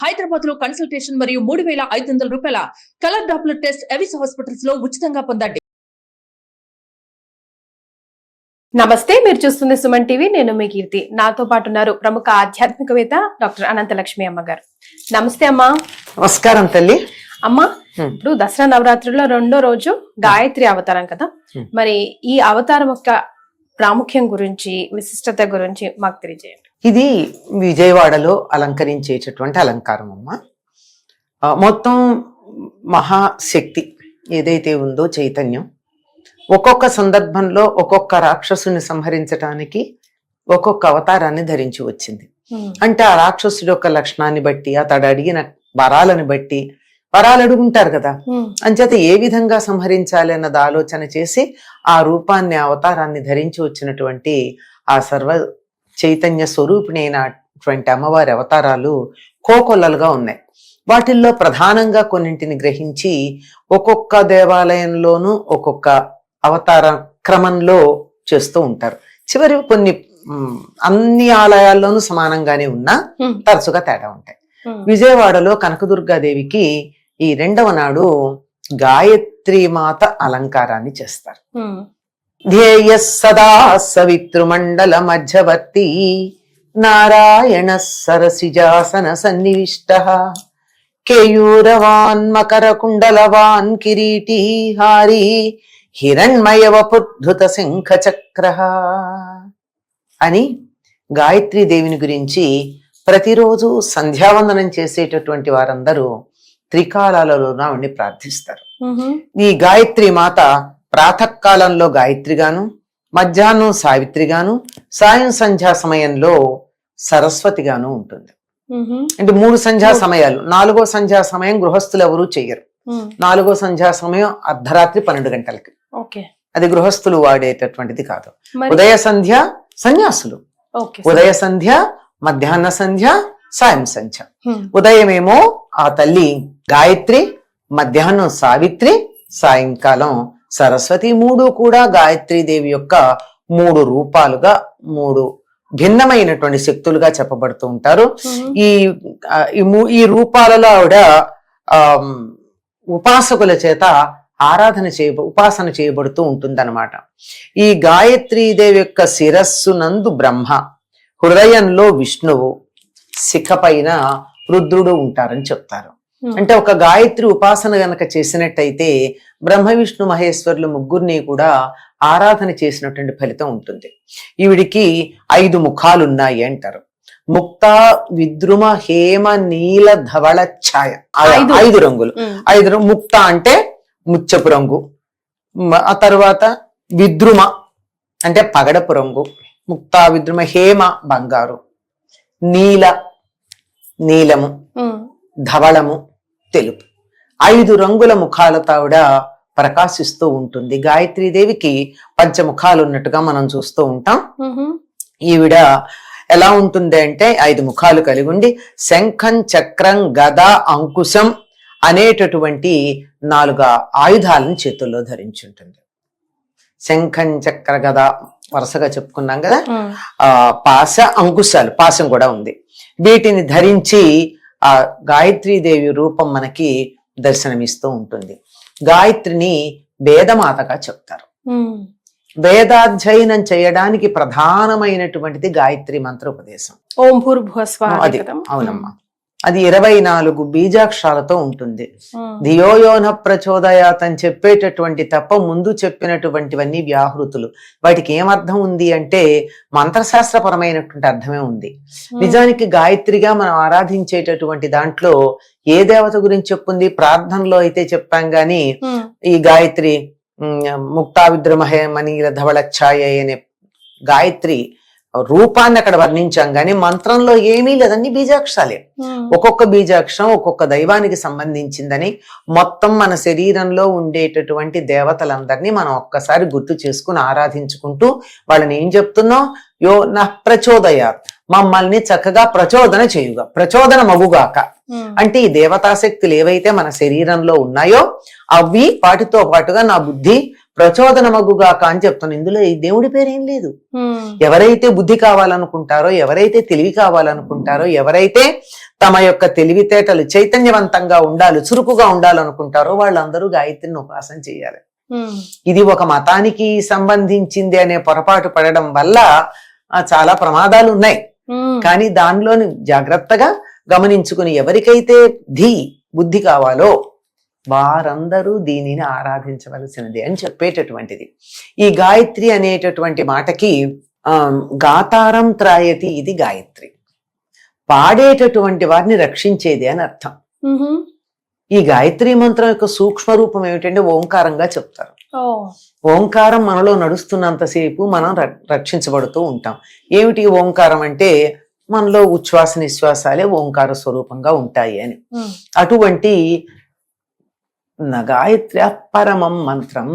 హైదరాబాద్ లో కన్సల్టేషన్ మరియు 3,500 రూపాయల colour Doppler test Avis hospitals లో ఉచితంగా పొందండి. నమస్తే, మీరు చూస్తుంది సుమన్ టీవీ. నేను మీ కీర్తి. నాతో పాటు ఉన్నారు ప్రముఖ ఆధ్యాత్మికవేత్త డాక్టర్ అనంతలక్ష్మి అమ్మగారు. నమస్తే అమ్మా. నమస్కారం తల్లి. అమ్మా, ఇప్పుడు దసరా నవరాత్రుల్లో 2వ రోజు గాయత్రి అవతారం కదా, మరి ఈ అవతారం యొక్క ప్రాముఖ్యం గురించి, విశిష్టత గురించి మాకు తెలియజేయండి. ఇది విజయవాడలో అలంకరించేటటువంటి అలంకారం అమ్మ. మొత్తం మహాశక్తి ఏదైతే ఉందో చైతన్యం ఒక్కొక్క సందర్భంలో ఒక్కొక్క రాక్షసుని సంహరించడానికి ఒక్కొక్క అవతారాన్ని ధరించి వచ్చింది. అంటే ఆ రాక్షసుడి యొక్క లక్షణాన్ని బట్టి, అతడు అడిగిన వరాలను బట్టి, వరాలు అడుగుంటారు కదా, అంచేత ఏ విధంగా సంహరించాలి అన్నది ఆలోచన చేసి ఆ రూపాన్ని, అవతారాన్ని ధరించి వచ్చినటువంటి ఆ సర్వ చైతన్య స్వరూపిణి అయినటువంటి అమ్మవారి అవతారాలు కోకొల్లలుగా ఉన్నాయి. వాటిల్లో ప్రధానంగా కొన్నింటిని గ్రహించి ఒక్కొక్క దేవాలయంలోనూ ఒక్కొక్క అవతార క్రమంలో చేస్తూ ఉంటారు. చివరి కొన్ని అన్ని ఆలయాల్లోనూ సమానంగానే ఉన్నా తరచుగా తేడా ఉంటాయి. విజయవాడలో కనకదుర్గాదేవికి ఈ 2వ నాడు గాయత్రీ మాత అలంకారాన్ని చేస్తారు. ధ్యేయ సదా సవితృమండల మధ్యవర్తి నారాయణ సరసిజాసన సన్నివిష్ట కేయూరవాన్ మకర కుండలవాన్ కిరీటీ హారీ హిరణ్మయ వపుద్ధృత శంఖ చక్ర అని గాయత్రీ దేవిని గురించి ప్రతిరోజు సంధ్యావందనం చేసేటటువంటి వారందరూ త్రికాలాలలోన ఉండి ప్రార్థిస్తారు. ఈ గాయత్రి మాత ప్రాతకాలంలో గాయత్రిగాను, మధ్యాహ్నం సావిత్రిగాను, సాయం సంధ్యా సమయంలో సరస్వతిగాను ఉంటుంది. అంటే 3 సంధ్యా సమయాలు. 4వ సంధ్యా సమయం గృహస్థులు ఎవరూ చెయ్యరు. 4వ సంధ్యా సమయం అర్ధరాత్రి 12 గంటలకి. అది గృహస్థులు వాడేటటువంటిది కాదు. ఉదయ సంధ్య సన్యాసులు, ఉదయ సంధ్య, మధ్యాహ్న సంధ్య, సాయం సంధ్య. ఉదయమేమో ఆ తల్లి గాయత్రి, మధ్యాహ్నం సావిత్రి, సాయంకాలం సరస్వతి. 3 కూడా గాయత్రీ దేవి యొక్క 3 రూపాలుగా, 3 భిన్నమైనటువంటి శక్తులుగా చెప్పబడుతూ ఉంటారు. ఈ రూపాలలో ఆవిడ ఉపాసకుల చేత ఉపాసన చేయబడుతూ ఉంటుందన్నమాట. ఈ గాయత్రీదేవి యొక్క శిరస్సు నందు బ్రహ్మ, హృదయంలో విష్ణువు, శిఖ పైన రుద్రుడు ఉంటారని చెప్తారు. అంటే ఒక గాయత్రి ఉపాసన గనక చేసినట్టయితే బ్రహ్మ విష్ణు మహేశ్వరులు ముగ్గురిని కూడా ఆరాధన చేసినటువంటి ఫలితం ఉంటుంది. ఈవిడికి 5 ముఖాలున్నాయి అంటారు. ముక్త, విద్రుమ, హేమ, నీల, ధవళ, ఛాయ, 5 రంగులు. 5 ముక్త అంటే ముచ్చపు రంగు, ఆ తర్వాత విద్రుమ అంటే పగడపు రంగు, ముక్త, విద్రుమ, హేమ బంగారు, నీలము, ధవళము తెలుపు. 5 రంగుల ముఖాలతో ఆవిడ ప్రకాశిస్తూ ఉంటుంది. గాయత్రీదేవికి 5 ముఖాలు ఉన్నట్టుగా మనం చూస్తూ ఉంటాం. ఈవిడ ఎలా ఉంటుంది అంటే 5 ముఖాలు కలిగి ఉండి శంఖం, చక్రం, గద, అంకుశం అనేటటువంటి 4 ఆయుధాలను చేతుల్లో ధరించి ఉంటుంది. శంఖం, చక్ర, గద వరుసగా చెప్పుకున్నాం కదా. పాశ, అంకుశాలు, పాశం కూడా ఉంది. వీటిని ధరించి ఆ గాయత్రీదేవి రూపం మనకి దర్శనమిస్తూ ఉంటుంది. గాయత్రిని వేదమాతగా చెప్తారు. వేదాధ్యయనం చేయడానికి ప్రధానమైనటువంటిది గాయత్రి మంత్రోపదేశం. ఓం భూర్భువః స్వః. అది అవునమ్మా. అది 24 బీజాక్షరాలతో ఉంటుంది. ధియోయోన ప్రచోదయాత్ అని చెప్పేటటువంటి తప్ప ముందు చెప్పినటువంటివన్నీ వ్యాహృతులు. వాటికి ఏమర్థం ఉంది అంటే మంత్రశాస్త్రపరమైనటువంటి అర్థమే ఉంది. నిజానికి గాయత్రిగా మనం ఆరాధించేటటువంటి దాంట్లో ఏ దేవత గురించి చెప్పుంది? ప్రార్థనలో అయితే చెప్పాం గాని ఈ గాయత్రి ముక్తా విద్రుమహే మనీల ధవళ ఛాయ అనే గాయత్రి రూపాన్ని అక్కడ వర్ణించాం గాని మంత్రంలో ఏమీ లేదని బీజాక్షరాలే. ఒక్కొక్క బీజాక్షరం ఒక్కొక్క దైవానికి సంబంధించిందని మొత్తం మన శరీరంలో ఉండేటటువంటి దేవతలందరినీ మనం ఒక్కసారి గుర్తు చేసుకుని ఆరాధించుకుంటూ వాళ్ళని ఏం చెప్తున్నాం? యో నా ప్రచోదయాత్, మమ్మల్ని చక్కగా ప్రచోదన చేయుగా, ప్రచోదన మగుగాక. అంటే ఈ దేవతాశక్తులు ఏవైతే మన శరీరంలో ఉన్నాయో అవి వాటితో పాటుగా నా బుద్ధి ప్రచోదనమగుగాక అని చెప్తాను. ఇందులో ఈ దేవుడి పేరేం లేదు. ఎవరైతే బుద్ధి కావాలనుకుంటారో, ఎవరైతే తెలివి కావాలనుకుంటారో, ఎవరైతే తమ యొక్క తెలివితేటలు చైతన్యవంతంగా ఉండాలి, చురుకుగా ఉండాలనుకుంటారో వాళ్ళందరూ గాయత్రిని ఉపాసన చేయాలి. ఇది ఒక మతానికి సంబంధించింది అనే పొరపాటు పడడం వల్ల చాలా ప్రమాదాలు ఉన్నాయి. కానీ దానిలోని జాగ్రత్తగా గమనించుకుని ఎవరికైతే బుద్ధి కావాలో వారందరూ దీనిని ఆరాధించవలసినది అని చెప్పేటటువంటిది. ఈ గాయత్రి అనేటటువంటి మాటకి గాతారం త్రాయతి, ఇది గాయత్రి పాడేటటువంటి వారిని రక్షించేది అని అర్థం. ఈ గాయత్రి మంత్రం యొక్క సూక్ష్మ రూపం ఏమిటంటే ఓంకారంగా చెప్తారు. ఓంకారం మనలో నడుస్తున్నంతసేపు మనం రక్షించబడుతూ ఉంటాం. ఏమిటి ఓంకారం అంటే మనలో ఉచ్ఛ్వాస నిశ్వాసాలే ఓంకార స్వరూపంగా ఉంటాయి అని. అటువంటి గాయత్రి పరమం మంత్రం,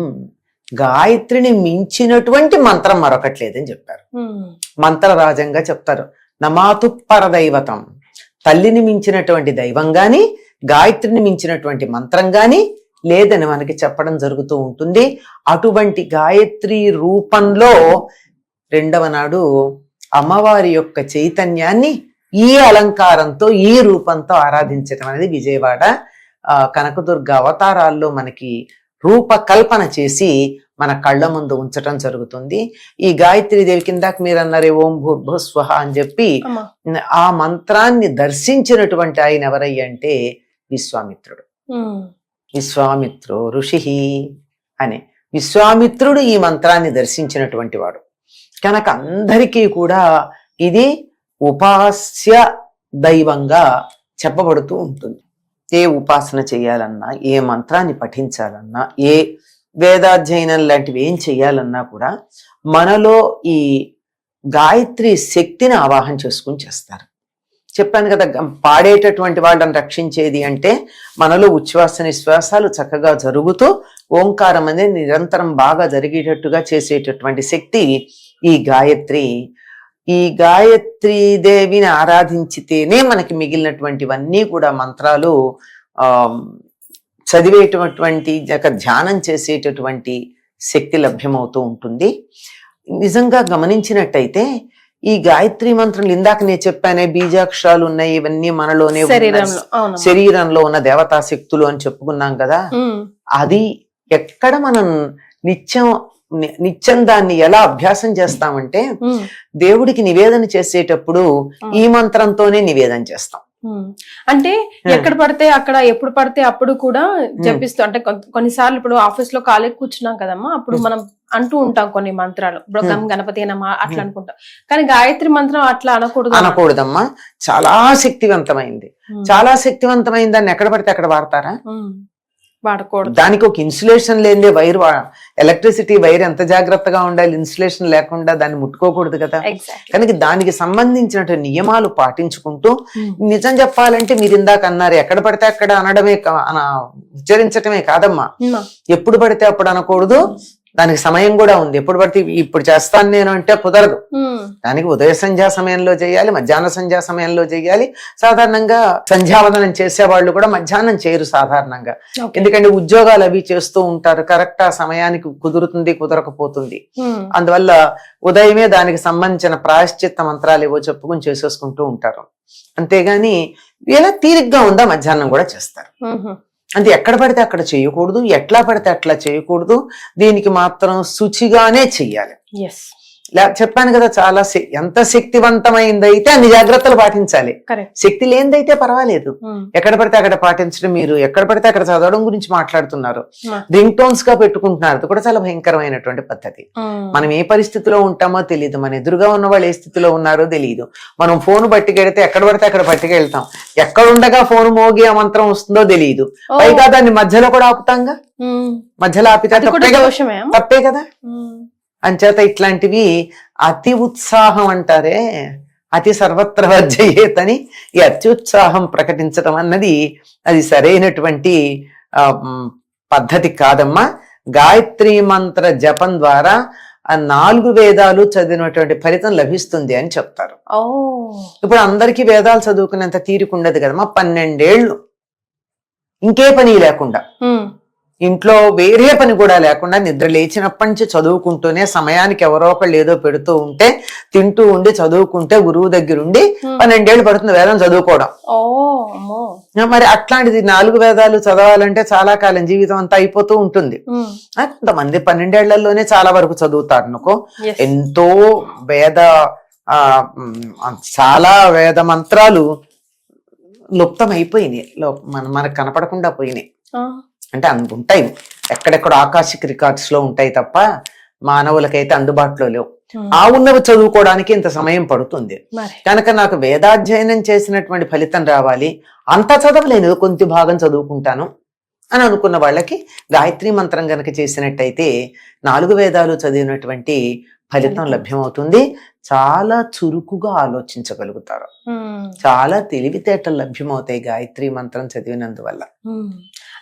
గాయత్రిని మించినటువంటి మంత్రం మరొకటి లేదని చెప్పారు. మంత్రరాజంగా చెప్తారు. నమాతు పరదైవతం, తల్లిని మించినటువంటి దైవం గాని గాయత్రిని మించినటువంటి మంత్రం గాని లేదని మనకి చెప్పడం జరుగుతూ ఉంటుంది. అటువంటి గాయత్రి రూపంలో రెండవ నాడు అమ్మవారి యొక్క చైతన్యాన్ని ఈ అలంకారంతో, ఈ రూపంతో ఆరాధించడం అనేది విజయవాడ కనకదుర్గ అవతారాల్లో మనకి రూపకల్పన చేసి మన కళ్ళ ముందు ఉంచటం జరుగుతుంది. ఈ గాయత్రి దేవి కిందాక మీరు అన్నారే ఓం భూర్భువస్వః అని చెప్పి ఆ మంత్రాన్ని దర్శించినటువంటి ఆయన ఎవరయ్య అంటే విశ్వామిత్రుడు. విశ్వామిత్రో ఋషి అని, విశ్వామిత్రుడు ఈ మంత్రాన్ని దర్శించినటువంటి వాడు కనుక అందరికీ కూడా ఇది ఉపాస్య దైవంగా చెప్పబడుతూ ఉంటుంది. ఏ ఉపాసన చేయాలన్నా, ఏ మంత్రాన్ని పఠించాలన్నా, ఏ వేదాధ్యయనం లాంటివి ఏం చేయాలన్నా కూడా మనలో ఈ గాయత్రి శక్తిని ఆవాహన చేసుకుని చేస్తారు. చెప్పాను కదా, పాడేటటువంటి వాళ్ళని రక్షించేది అంటే మనలో ఉచ్ఛ్వాస నిశ్వాసాలు చక్కగా జరుగుతూ ఓంకారం అనేది నిరంతరం బాగా జరిగేటట్టుగా చేసేటటువంటి శక్తి ఈ గాయత్రి. ఈ గాయత్రీ దేవిని ఆరాధించితేనే మనకి మిగిలినటువంటివన్నీ కూడా మంత్రాలు చదివేటటువంటి ధ్యానం చేసేటటువంటి శక్తి లభ్యమవుతూ ఉంటుంది. నిజంగా గమనించినట్టయితే ఈ గాయత్రి మంత్రం ఇందాక నేను చెప్పానే బీజాక్షరాలు ఉన్నాయి, ఇవన్నీ మనలోనే శరీరంలో ఉన్న దేవతా శక్తులు అని చెప్పుకున్నాం కదా. అది ఎక్కడ మనం నిత్యం దాన్ని ఎలా అభ్యాసం చేస్తామంటే దేవుడికి నివేదన చేసేటప్పుడు ఈ మంత్రంతోనే నివేదన చేస్తాం. అంటే ఎక్కడ పడితే అక్కడ, ఎప్పుడు పడితే అప్పుడు కూడా జపిస్తూ, అంటే కొన్నిసార్లు ఇప్పుడు ఆఫీస్ లో ఖాళీ కూర్చున్నాం కదమ్మా, అప్పుడు మనం అంటూ ఉంటాం కొన్ని మంత్రాలు, గణపతి నమః అట్లా అనుకుంటాం. కానీ గాయత్రి మంత్రం అట్లా అనకూడదమ్మా. చాలా శక్తివంతమైంది, చాలా శక్తివంతమైంది. దాన్ని ఎక్కడ పడితే అక్కడ వాడతారా? వాడకూడదు. దానికి ఒక ఇన్సులేషన్ లేదే వైర్, ఎలక్ట్రిసిటీ వైర్ ఎంత జాగ్రత్తగా ఉండాలి, ఇన్సులేషన్ లేకుండా దాన్ని ముట్టుకోకూడదు కదా. కనుక దానికి సంబంధించిన నియమాలు పాటించుకుంటూ, నిజం చెప్పాలంటే మీరు ఇందాక అన్నారు ఎక్కడ పడితే అక్కడ అనడమే, ఉచ్చరించటమే కాదమ్మా, ఎప్పుడు పడితే అప్పుడు అనకూడదు. దానికి సమయం కూడా ఉంది. ఎప్పుడు పడితే ఇప్పుడు చేస్తాను నేను అంటే కుదరదు. దానికి ఉదయ సంధ్యా సమయంలో చేయాలి, మధ్యాహ్న సంధ్యా సమయంలో చేయాలి. సాధారణంగా సంధ్యావందనం చేసేవాళ్ళు కూడా మధ్యాహ్నం చేయరు సాధారణంగా, ఎందుకంటే ఉద్యోగాలు అవి చేస్తూ ఉంటారు. కరెక్ట్ ఆ సమయానికి కుదురుతుంది, కుదరకపోతుంది. అందువల్ల ఉదయమే దానికి సంబంధించిన ప్రాయశ్చిత్త మంత్రాలు ఏవో చెప్పుకుని చేసేసుకుంటూ ఉంటారు. అంతేగాని ఇలా తీరిగ్గా ఉందా మధ్యాహ్నం కూడా చేస్తారు. అంటే ఎక్కడ పడితే అక్కడ చేయకూడదు, ఎట్లా పడితే అట్లా చేయకూడదు. దీనికి మాత్రం శుచిగానే చెయ్యాలి. చెప్పాను కదా, చాలా ఎంత శక్తివంతమైందైతే అన్ని జాగ్రత్తలు పాటించాలి. శక్తి లేనిదైతే పర్వాలేదు, ఎక్కడ పడితే అక్కడ పాటించడం. మీరు ఎక్కడ పడితే అక్కడ చదవడం గురించి మాట్లాడుతున్నారు, రింగ్ టోన్స్ గా పెట్టుకుంటున్నారు. అది కూడా చాలా భయంకరమైనటువంటి పద్ధతి. మనం ఏ పరిస్థితిలో ఉంటామో తెలియదు, మన ఎదురుగా ఉన్న వాళ్ళు ఏ స్థితిలో ఉన్నారో తెలియదు. మనం ఫోన్ పట్టుకెడితే ఎక్కడ పడితే అక్కడ పట్టుకెళ్తాం, ఎక్కడుండగా ఫోన్ మోగి ఆ మంత్రం వస్తుందో తెలియదు. పైగా దాన్ని మధ్యలో కూడా ఆపుతాంగా, మధ్యలో ఆపితే తప్పే కదా. అంచేత ఇట్లాంటివి అతి ఉత్సాహం అంటారే, అతి సర్వత్ర వర్జయేతని ఈ అత్యుత్సాహం ప్రకటించడం అన్నది అది సరైనటువంటి పద్ధతి కాదమ్మా. గాయత్రి మంత్ర జపం ద్వారా ఆ 4 వేదాలు చదివినటువంటి ఫలితం లభిస్తుంది అని చెప్తారు. ఇప్పుడు అందరికీ వేదాలు చదువుకునేంత తీరికుండదు కదమ్మా. 12 ఏళ్ళు ఇంకే పని లేకుండా ఇంట్లో వేరే పని కూడా లేకుండా నిద్ర లేచినప్పటి నుంచి చదువుకుంటూనే సమయానికి ఎవరో ఒకళ్ళు ఏదో పెడుతూ ఉంటే తింటూ ఉండి చదువుకుంటే గురువు దగ్గర ఉండి 12 ఏళ్ళు పడుతుంది వేదం చదువుకోవడం. ఓ అమ్మో. మరి అట్లాంటిది 4 వేదాలు చదవాలంటే చాలా కాలం జీవితం అంతా అయిపోతూ ఉంటుంది. కొంతమంది 12 ఏళ్లలోనే చాలా వరకు చదువుతారు అనుకో. ఎంతో వేద చాలా వేద మంత్రాలు లుప్తమైపోయినాయి, మనకు కనపడకుండా పోయినాయి. అంటే ఉంటాయి ఎక్కడెక్కడ ఆకాశిక్ రికార్డ్స్ లో ఉంటాయి తప్ప మానవులకైతే అందుబాటులో లేవు. ఆ ఉన్నవి చదువుకోవడానికి ఇంత సమయం పడుతుంది కనుక నాకు వేదాధ్యయనం చేసినటువంటి ఫలితం రావాలి, అంత చదవలేను, కొంత భాగం చదువుకుంటాను అని అనుకున్న వాళ్ళకి గాయత్రి మంత్రం గనక చేసినట్టయితే 4 వేదాలు చదివినటువంటి ఫలితం లభ్యమవుతుంది. చాలా చురుకుగా ఆలోచించగలుగుతారు, చాలా తెలివితేటలు లభ్యమవుతాయి గాయత్రి మంత్రం చదివినందువల్ల.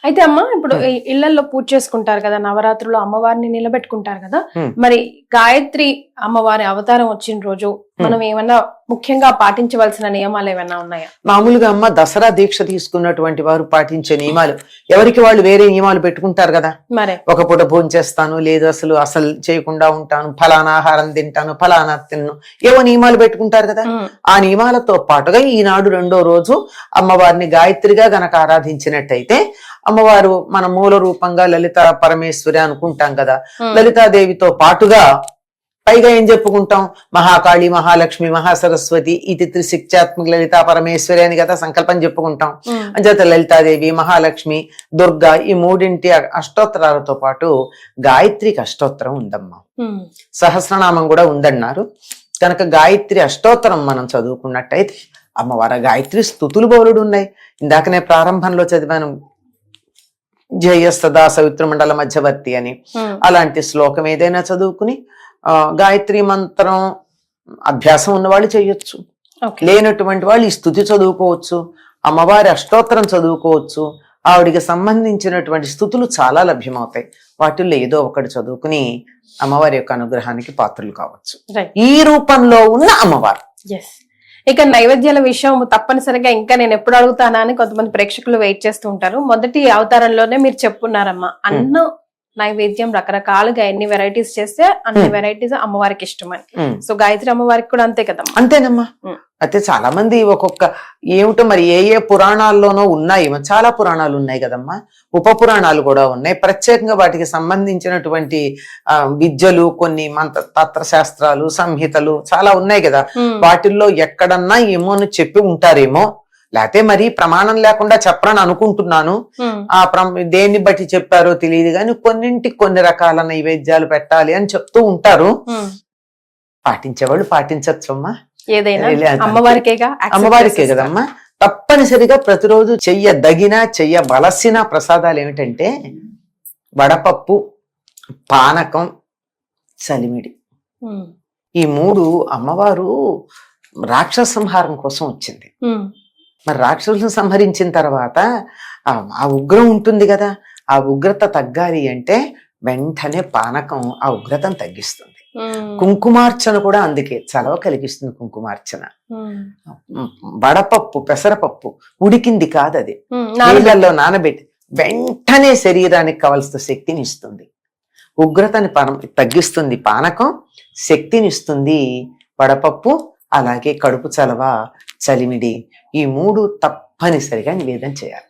అయితే అమ్మ, ఇప్పుడు ఇళ్లలో పూజ చేసుకుంటారు కదా, నవరాత్రులు అమ్మవారిని నిలబెట్టుకుంటారు కదా, మరి గాయత్రి అమ్మవారి అవతారం వచ్చిన రోజు మనం ఏమన్నా ముఖ్యంగా పాటించవలసిన నియమాలు ఏమైనా ఉన్నాయా? మామూలుగా అమ్మ దసరా దీక్ష తీసుకున్నటువంటి వారు పాటించే నియమాలు, ఎవరికి వాళ్ళు వేరే నియమాలు పెట్టుకుంటారు కదా. మరి ఒక పూట భోజనం చేస్తాను, లేదు అసలు చేయకుండా ఉంటాను, ఫలానా ఆహారం తింటాను, ఫలానా తిన్ను, ఏవో నియమాలు పెట్టుకుంటారు కదా. ఆ నియమాలతో పాటుగా ఈనాడు 2వ రోజు అమ్మవారిని గాయత్రిగా గనక ఆరాధించినట్టయితే అమ్మవారు మన మూల రూపంగా లలిత పరమేశ్వరి అనుకుంటాం కదా. లలితాదేవితో పాటుగా పైగా ఏం చెప్పుకుంటాం, మహాకాళి, మహాలక్ష్మి, మహాసరస్వతి, ఇది త్రిశిక్షాత్మక లలితా పరమేశ్వరి అని కదా సంకల్పం చెప్పుకుంటాం. అంచేత లలితాదేవి, మహాలక్ష్మి, దుర్గా ఈ 3 అష్టోత్తరాలతో పాటు గాయత్రికి అష్టోత్తరం ఉందమ్మా. సహస్రనామం కూడా ఉందన్నారు కనుక గాయత్రి అష్టోత్తరం మనం చదువుకున్నట్టయితే అమ్మవారి గాయత్రి స్తుతులు బోలుడు ఉన్నాయి. ఇందాకనే ప్రారంభంలో చదివాను, జయస్తదా సవిత్ర మండల మధ్యవర్తి అని. అలాంటి శ్లోకం ఏదైనా చదువుకుని గాయత్రి మంత్రం అభ్యాసం ఉన్నవాళ్ళు చేయొచ్చు, లేనటువంటి వాళ్ళు ఈ స్తుతి చదువుకోవచ్చు, అమ్మవారి అష్టోత్తరం చదువుకోవచ్చు. ఆవిడికి సంబంధించినటువంటి స్తుతులు చాలా లభ్యమవుతాయి, వాటిల్లో ఏదో ఒకటి చదువుకుని అమ్మవారి యొక్క అనుగ్రహానికి పాత్రలు కావచ్చు. ఈ రూపంలో ఉన్న అమ్మవారు. ఇక నైవేద్యాల విషయం తప్పనిసరిగా ఇంకా నేను ఎప్పుడు అడుగుతానా అని కొంతమంది ప్రేక్షకులు వెయిట్ చేస్తూ ఉంటారు. మొదటి అవతారంలోనే మీరు చెప్పున్నారమ్మా, అన్నం నైవేద్యం రకరకాలుగా ఎన్ని వెరైటీస్ చేస్తే అన్ని వెరైటీస్ అమ్మవారికి ఇష్టమని. సో గాయత్రి అమ్మవారికి కూడా అంతే కదమ్మా? అంతేనమ్మా. అయితే చాలా మంది ఒక్కొక్క ఏమిటో మరి ఏ పురాణాల్లోనో ఉన్నాయి, చాలా పురాణాలు ఉన్నాయి కదమ్మా, ఉప పురాణాలు కూడా ఉన్నాయి. ప్రత్యేకంగా వాటికి సంబంధించినటువంటి విద్యలు, కొన్ని తంత్రశాస్త్రాలు, సంహితలు చాలా ఉన్నాయి కదా. వాటిల్లో ఎక్కడన్నా ఏమో అని చెప్పి ఉంటారేమో, లేకపోతే మరి ప్రమాణం లేకుండా చెప్పరని అనుకుంటున్నాను. దేన్ని బట్టి చెప్పారో తెలియదు కానీ కొన్నింటికి కొన్ని రకాల నైవేద్యాలు పెట్టాలి అని చెప్తూ ఉంటారు. పాటించేవాళ్ళు పాటించచ్చమ్మా, ఏదైనా అమ్మవారికే కదమ్మా. తప్పనిసరిగా ప్రతిరోజు చెయ్యవలసిన ప్రసాదాలు ఏమిటంటే వడపప్పు, పానకం, చలిమిడి. ఈ 3 అమ్మవారు రాక్షస సంహారం కోసం వచ్చింది. మరి రాక్షసులను సంహరించిన తర్వాత ఆ ఉగ్రం ఉంటుంది కదా, ఆ ఉగ్రత తగ్గాలి అంటే వెంటనే పానకం ఆ ఉగ్రతను తగ్గిస్తుంది. కుంకుమార్చన కూడా అందుకే చలవ కలిగిస్తుంది కుంకుమార్చన. వడపప్పు, పెసరపప్పు ఉడికింది కాదు, అది నీళ్ళల్లో నానబెట్టి వెంటనే శరీరానికి కావలసిన శక్తిని ఇస్తుంది. ఉగ్రతని తగ్గిస్తుంది పానకం, శక్తినిస్తుంది వడపప్పు, అలాగే కడుపు చలవ, చలిమిడి. ఈ 3 తప్పనిసరిగా నివేదన చేయాలి.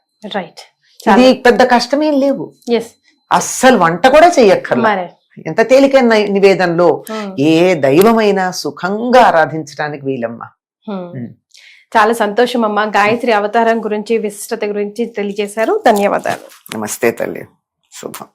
ఇది పెద్ద కష్టమేం లేవు, అస్సలు వంట కూడా చెయ్యక్కర్లా. ఎంత తేలికైన నివేదనలో ఏ దైవమైనా సుఖంగా ఆరాధించడానికి వీలమ్మా. చాలా సంతోషం అమ్మా. గాయత్రి అవతారం గురించి, విశిష్టత గురించి తెలియజేశారు. ధన్యవాదాలు. నమస్తే తల్లి, శుభం.